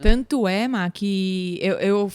Tanto é, Má, que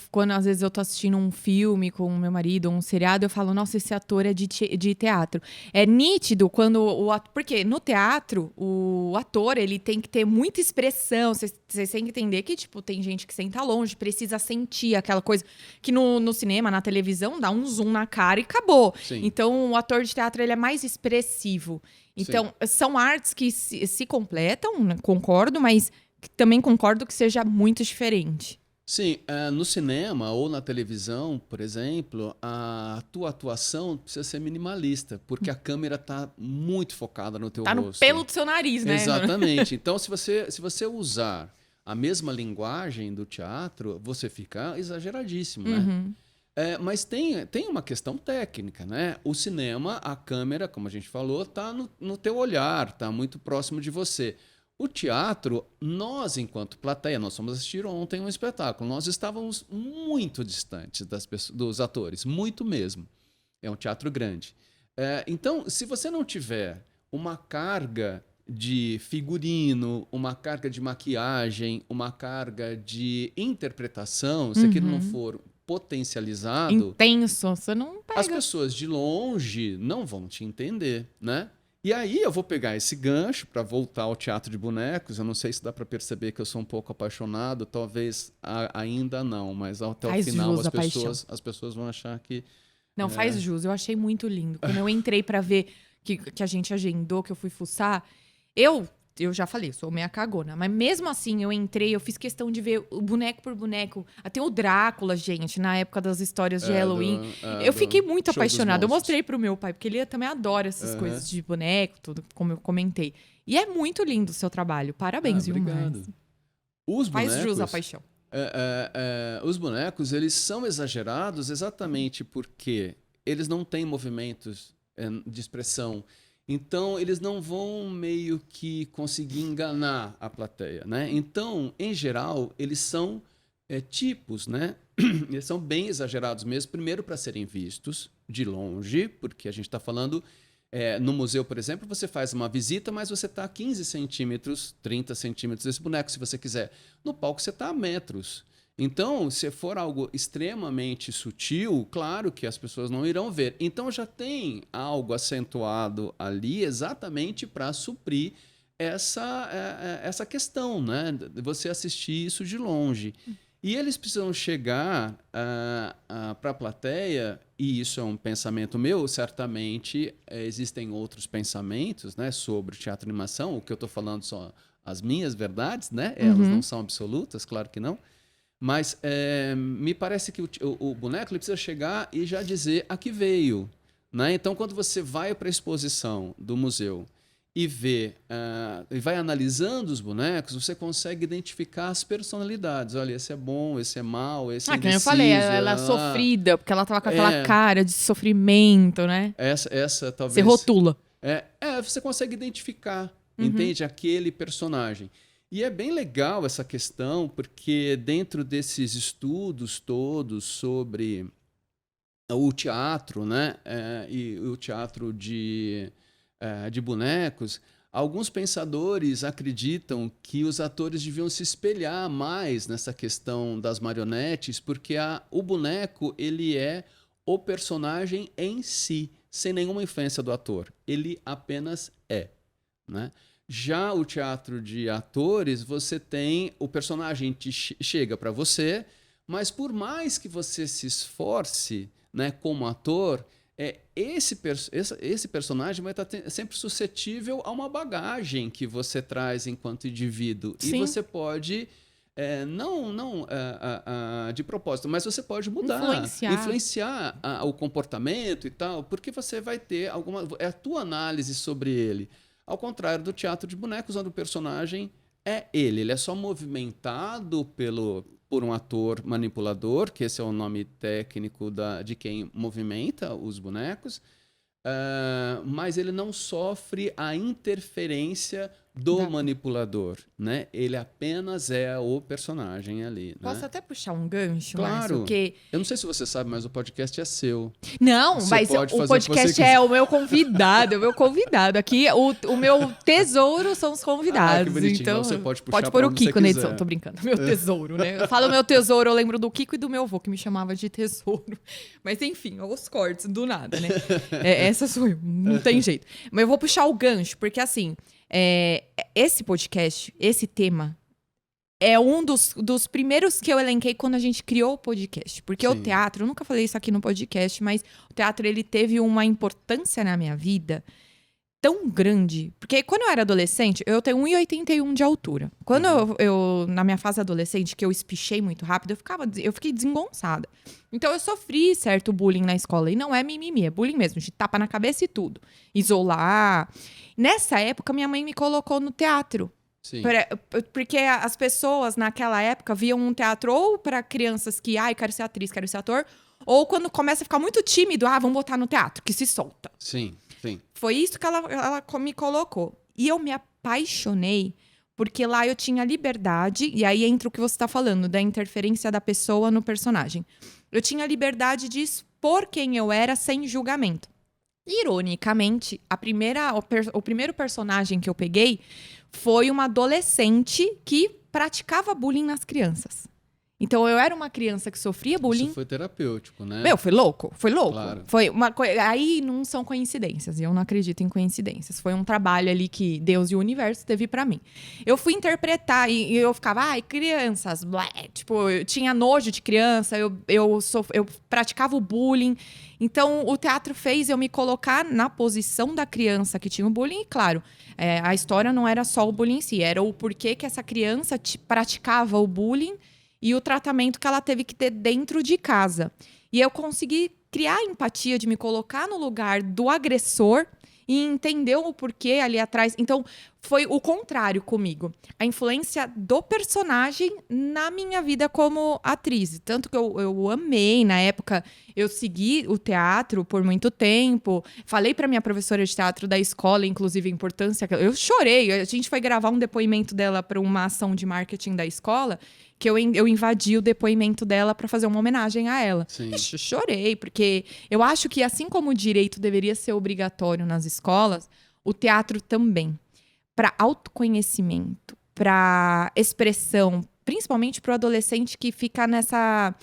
quando às vezes eu tô assistindo um filme com o meu marido, um seriado, eu falo, nossa, esse ator é de teatro. É nítido quando o ator. Porque no teatro, o ator, ele tem que ter muita expressão. Vocês têm que entender que, tipo, tem gente que senta longe, precisa sentir aquela coisa que no cinema, na televisão, dá um zoom na cara e acabou. Sim, Então, o ator de teatro, ele é mais expressivo. sim. Então, são artes que se completam, né? Concordo, mas também concordo que seja muito diferente. Sim, no cinema ou na televisão, por exemplo, a tua atuação precisa ser minimalista, porque a câmera está muito focada no teu Tá no pelo rosto. do seu nariz, né? Exatamente. Então, se você usar a mesma linguagem do teatro, você fica exageradíssimo, né? Uhum. Mas tem uma questão técnica, né? O cinema, a câmera, como a gente falou, está no teu olhar, está muito próximo de você. O teatro, nós, enquanto plateia, nós fomos assistir ontem um espetáculo, nós estávamos muito distantes dos atores, muito mesmo. É um teatro grande. Então, se você não tiver uma carga de figurino, uma carga de maquiagem, uma carga de interpretação, se aquilo não Uhum. for potencializado, Intenso, você não as pega. pessoas de longe não vão te entender, né? E aí eu vou pegar esse gancho para voltar ao teatro de bonecos. Eu não sei se dá para perceber que eu sou um pouco apaixonado, talvez ainda não, mas até o Faz final jus à paixão. as pessoas vão achar que Não, faz jus. Eu achei muito lindo. Quando eu entrei pra ver que a gente agendou, que eu fui fuçar, eu já falei, sou meia cagona. Mas mesmo assim, eu entrei, eu fiz questão de ver o boneco por boneco. Até o Drácula, gente, na época das histórias de Halloween. Eu fiquei do muito show dos apaixonada. Eu monstros. mostrei pro meu pai, porque ele também adora essas Aham. coisas de boneco, tudo, como eu comentei. E é muito lindo o seu trabalho. Parabéns, viu, Obrigado. Márcio? Os Faz jus à bonecos, paixão. os bonecos, eles são exagerados exatamente porque eles não têm movimentos de expressão. Então, eles não vão meio que conseguir enganar a plateia, né? Então, em geral, eles são tipos, né? Eles são bem exagerados mesmo, primeiro para serem vistos de longe, porque a gente está falando no museu, por exemplo, você faz uma visita, mas você está a 15 centímetros, 30 centímetros desse boneco, se você quiser. No palco você está a metros. Então, se for algo extremamente sutil, claro que as pessoas não irão ver. Então, já tem algo acentuado ali exatamente para suprir essa questão, né? De você assistir isso de longe. E eles precisam chegar para a plateia, e isso é um pensamento meu, certamente existem outros pensamentos, né, sobre teatro e animação. O que eu estou falando são as minhas verdades, né? Elas não Uhum. são absolutas, claro que não. Mas me parece que o boneco ele precisa chegar e já dizer a que veio. Né? Então, quando você vai para a exposição do museu e vê e vai analisando os bonecos, você consegue identificar as personalidades. Olha, esse é bom, esse é mau, esse é Ah, que nem eu falei, indeciso. ela é sofrida, porque ela tava com aquela É, cara de sofrimento, né? essa Você talvez. rotula. Você consegue identificar, Uhum. entende? Aquele personagem. E é bem legal essa questão, porque dentro desses estudos todos sobre o teatro, né? E o teatro de bonecos, alguns pensadores acreditam que os atores deviam se espelhar mais nessa questão das marionetes, porque o boneco ele é o personagem em si, sem nenhuma influência do ator. Ele apenas é, né? Já o teatro de atores, você tem o personagem que chega para você, mas por mais que você se esforce, né, como ator, esse personagem vai estar sempre suscetível a uma bagagem que você traz enquanto indivíduo. E Sim, você pode, não de propósito, mas você pode mudar, influenciar. influenciar o comportamento e tal, porque você vai ter alguma. É a tua análise sobre ele. Ao contrário do teatro de bonecos, onde o personagem é ele. Ele é só movimentado por um ator manipulador, que esse é o nome técnico de quem movimenta os bonecos, mas ele não sofre a interferência do manipulador, né? Ele apenas é o personagem ali, Posso né? até puxar um gancho, Claro. Márcio? Porque... Eu não sei se você sabe, mas o podcast é seu. Não, Você mas pode o fazer o que podcast você é o meu convidado, Aqui, o meu tesouro são os convidados. Que bonitinho. Então, Você pode puxar pode pôr pra o onde você Kiko na quiser. edição. Tô brincando. Meu tesouro, né? Eu falo meu tesouro, eu lembro do Kiko e do meu avô, que me chamava de tesouro. Mas enfim, os cortes, do nada, né? Essa sou eu, não tem jeito. Mas eu vou puxar o gancho, porque assim, esse podcast, esse tema, é um dos primeiros que eu elenquei quando a gente criou o podcast. Porque o teatro, eu nunca falei isso aqui no podcast, mas o teatro, ele teve uma importância na minha vida tão grande. Porque quando eu era adolescente, eu tenho 1,81 de altura. Quando eu, na minha fase adolescente, que eu espichei muito rápido, eu fiquei desengonçada. Então eu sofri certo bullying na escola. E não é mimimi, é bullying mesmo, de tapa na cabeça e tudo. Isolar. Nessa época, minha mãe me colocou no teatro. Sim. Porque as pessoas naquela época viam um teatro ou para crianças que, quero ser atriz, quero ser ator, ou quando começa a ficar muito tímido, vamos botar no teatro, que se solta. Sim, sim. Foi isso que ela me colocou. E eu me apaixonei, porque lá eu tinha liberdade, e aí entra o que você está falando, da interferência da pessoa no personagem. Eu tinha liberdade de expor quem eu era sem julgamento. Ironicamente, o primeiro personagem que eu peguei foi uma adolescente que praticava bullying nas crianças. Então, eu era uma criança que sofria bullying. Isso foi terapêutico, né? Meu, foi louco. Claro. Foi uma coisa. Aí não são coincidências, e eu não acredito em coincidências. Foi um trabalho ali que Deus e o universo teve pra mim. Eu fui interpretar e eu ficava, crianças, blé. Tipo, eu tinha nojo de criança, eu praticava o bullying. Então, o teatro fez eu me colocar na posição da criança que tinha o bullying. E, claro, a história não era só o bullying em si, era o porquê que essa criança praticava o bullying e o tratamento que ela teve que ter dentro de casa. E eu consegui criar a empatia de me colocar no lugar do agressor e entender o porquê ali atrás. Então, foi o contrário comigo. A influência do personagem na minha vida como atriz. Tanto que eu amei, na época, eu segui o teatro por muito tempo. Falei para minha professora de teatro da escola, inclusive, a importância. Eu chorei. A gente foi gravar um depoimento dela para uma ação de marketing da escola, que eu invadi o depoimento dela para fazer uma homenagem a ela. Ixi, eu chorei, porque eu acho que, assim como o direito deveria ser obrigatório nas escolas, o teatro também. Para autoconhecimento, para expressão, principalmente para o adolescente que fica nessa...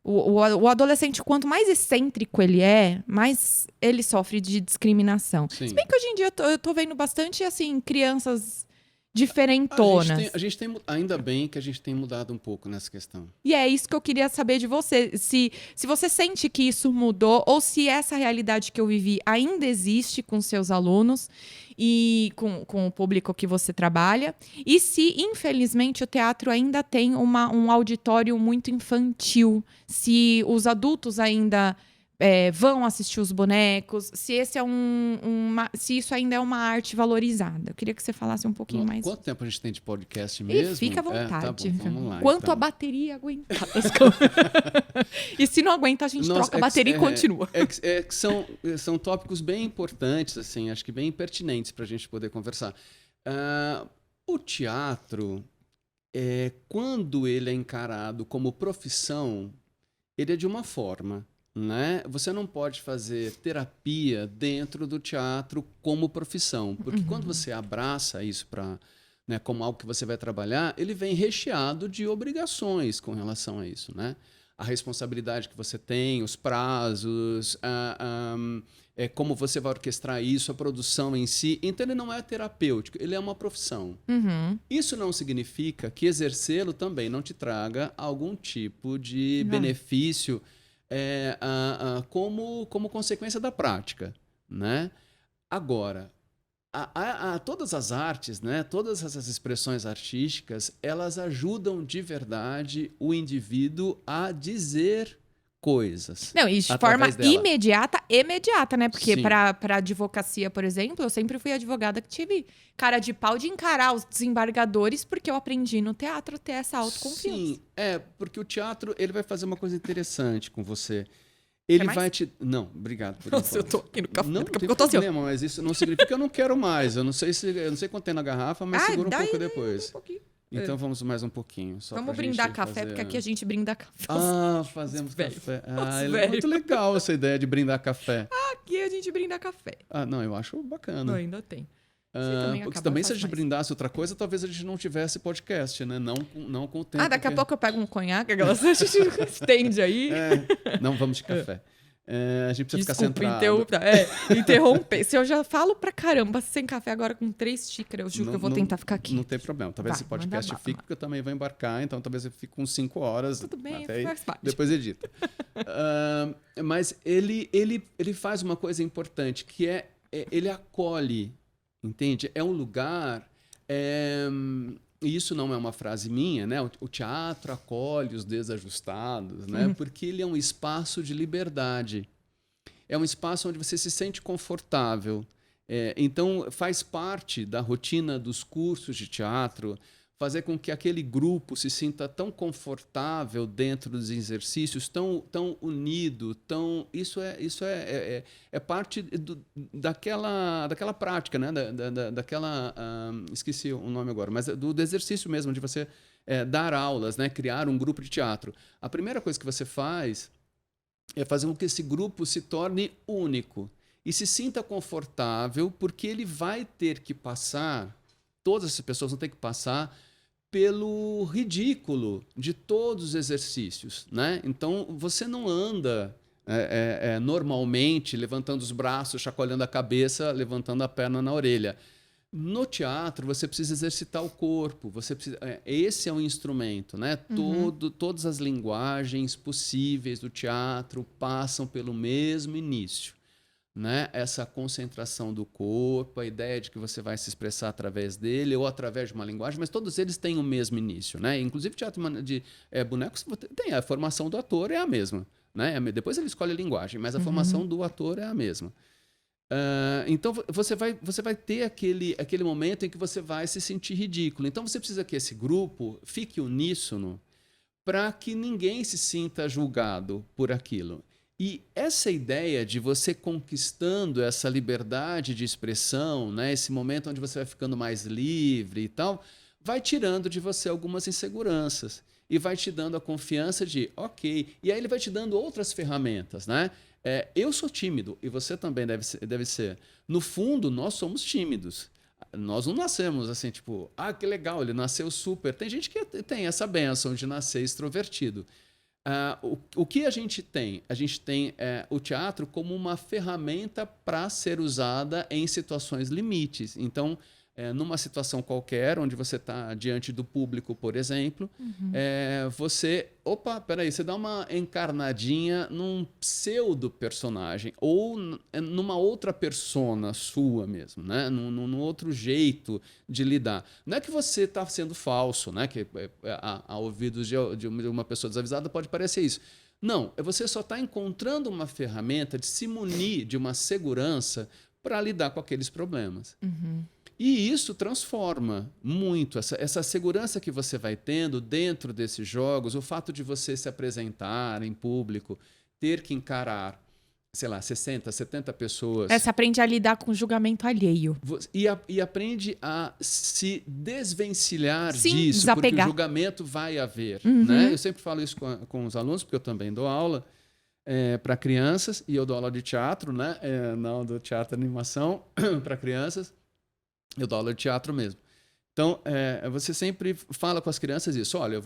O adolescente, quanto mais excêntrico ele é, mais ele sofre de discriminação. Sim. Se bem que hoje em dia eu tô vendo bastante, assim, crianças diferentonas. Ainda bem que a gente tem mudado um pouco nessa questão. E é isso que eu queria saber de você. Se você sente que isso mudou, ou se essa realidade que eu vivi ainda existe com seus alunos e com o público que você trabalha. E se, infelizmente, o teatro ainda tem um auditório muito infantil. Se os adultos ainda... vão assistir os bonecos, se esse se isso ainda é uma arte valorizada. Eu queria que você falasse um pouquinho mais. Quanto tempo a gente tem de podcast mesmo? Fica à vontade. Tá bom, vamos lá, Quanto então. a bateria aguentar. E se não aguenta, a gente troca a bateria e continua. São tópicos bem importantes, assim, acho que bem pertinentes para a gente poder conversar. O teatro, quando ele é encarado como profissão, ele é de uma forma. Né? Você não pode fazer terapia dentro do teatro como profissão, porque quando você abraça isso como algo que você vai trabalhar, ele vem recheado de obrigações com relação a isso, né? A responsabilidade que você tem, os prazos, como você vai orquestrar isso, a produção em si. Então, ele não é terapêutico, ele é uma profissão. Isso não significa que exercê-lo também não te traga algum tipo de benefício como consequência da prática, né? Agora, todas as artes, né? Todas essas expressões artísticas, elas ajudam de verdade o indivíduo a dizer coisas. Não, e de forma imediata, né? Porque para advocacia, por exemplo, eu sempre fui advogada que tive cara de pau de encarar os desembargadores, porque eu aprendi no teatro a ter essa autoconfiança. Sim, porque o teatro ele vai fazer uma coisa interessante com você. Ele vai te... Não, obrigado por Nossa, eu tô aqui no café. Não Daqui a tem pouco eu tô assim, ó. problema, mas isso não significa que eu não quero mais. Eu não sei quanto tem na garrafa, mas segura um daí, pouco depois. Um pouquinho. Então vamos mais um pouquinho. Só Vamos pra brindar gente café, fazer... porque aqui a gente brinda café. Fazemos velho. café. Os É muito legal essa ideia de brindar café. Aqui a gente brinda café. Não, eu acho bacana. Não, ainda tem. Porque também se a gente brindasse outra coisa, talvez a gente não tivesse podcast, né? Não com o tempo. Daqui a pouco eu pego um conhaque, a gente estende aí. Não vamos de café. A gente precisa ficar centrado. Interromper. Se eu já falo pra caramba sem café agora com 3 xícaras, eu juro que eu vou tentar ficar aqui. Não tem problema. Talvez esse podcast fique, porque eu também vou embarcar, então talvez eu fique com 5 horas. Tudo bem, até faz parte. Depois edita. Mas ele faz uma coisa importante, que ele acolhe, entende? É um lugar... E isso não é uma frase minha, né? O teatro acolhe os desajustados, né? Porque ele é um espaço de liberdade. É um espaço onde você se sente confortável. Então, faz parte da rotina dos cursos de teatro fazer com que aquele grupo se sinta tão confortável dentro dos exercícios, tão unido, isso é parte daquela prática, né? Daquela esqueci o nome agora, mas do exercício mesmo de você dar aulas, né? Criar um grupo de teatro. A primeira coisa que você faz é fazer com que esse grupo se torne único e se sinta confortável, porque ele vai ter que passar, todas as pessoas vão ter que passar pelo ridículo de todos os exercícios, né? Então, você não anda normalmente levantando os braços, chacoalhando a cabeça, levantando a perna na orelha. No teatro, você precisa exercitar o corpo. Esse é um instrumento, né? Todas as linguagens possíveis do teatro passam pelo mesmo início. Né? Essa concentração do corpo, a ideia de que você vai se expressar através dele ou através de uma linguagem, mas todos eles têm o mesmo início, né? Inclusive teatro de bonecos tem a formação do ator é a mesma, né? Depois ele escolhe a linguagem, mas a formação do ator é a mesma. Então você vai ter aquele momento em que você vai se sentir ridículo. Então você precisa que esse grupo fique uníssono para que ninguém se sinta julgado por aquilo. E essa ideia de você conquistando essa liberdade de expressão, né, esse momento onde você vai ficando mais livre e tal, vai tirando de você algumas inseguranças e vai te dando a confiança de, ok, e aí ele vai te dando outras ferramentas, né? Eu sou tímido e você também deve ser. No fundo, nós somos tímidos. Nós não nascemos assim, tipo, que legal, ele nasceu super. Tem gente que tem essa bênção de nascer extrovertido. O que a gente tem? A gente tem o teatro como uma ferramenta para ser usada em situações limites. Então, numa situação qualquer, onde você está diante do público, por exemplo, você dá uma encarnadinha num pseudo-personagem ou numa outra persona sua mesmo, né? Num outro jeito de lidar. Não é que você está sendo falso, né? Que a ouvidos de uma pessoa desavisada pode parecer isso. Não, você só está encontrando uma ferramenta de se munir de uma segurança para lidar com aqueles problemas. E isso transforma muito. Essa segurança que você vai tendo dentro desses jogos, o fato de você se apresentar em público, ter que encarar, sei lá, 60, 70 pessoas. Você aprende a lidar com o julgamento alheio. E aprende a se desvencilhar Sim, disso, desapegar. porque o julgamento vai haver. Né? Eu sempre falo isso com os alunos, porque eu também dou aula para crianças, e eu dou aula de teatro, né? Não do teatro e animação para crianças. Eu dou aula de teatro mesmo. Então, você sempre fala com as crianças isso. Olha,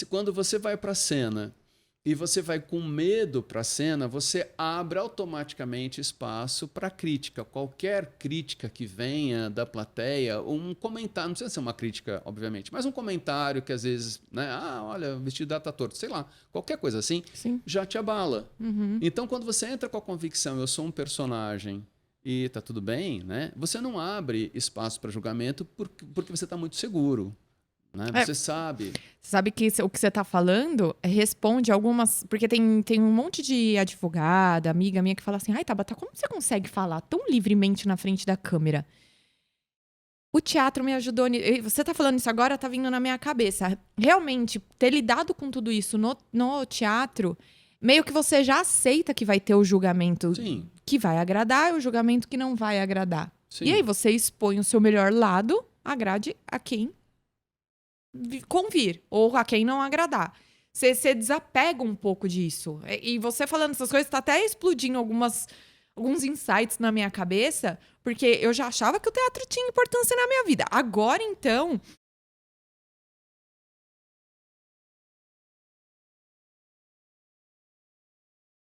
quando você vai para a cena e você vai com medo para a cena, você abre automaticamente espaço para crítica. Qualquer crítica que venha da plateia, um comentário, não precisa ser uma crítica, obviamente, mas um comentário que às vezes, né? Olha, o vestido dela tá torto, sei lá, qualquer coisa assim, já te abala. Então, quando você entra com a convicção, eu sou um personagem, e tá tudo bem, né? Você não abre espaço para julgamento porque você está muito seguro, né? Você sabe. Sabe que o que você está falando responde algumas... Porque tem um monte de advogada, amiga minha, que fala assim, Tabata, como você consegue falar tão livremente na frente da câmera? O teatro me ajudou... Você está falando isso agora, tá vindo na minha cabeça. Realmente, ter lidado com tudo isso no teatro... meio que você já aceita que vai ter o julgamento Sim. que vai agradar e o julgamento que não vai agradar. Sim. E aí você expõe o seu melhor lado, agrade a quem convir, ou a quem não agradar. Você desapega um pouco disso. E você falando essas coisas, tá até explodindo alguns insights na minha cabeça, porque eu já achava que o teatro tinha importância na minha vida. Agora, então,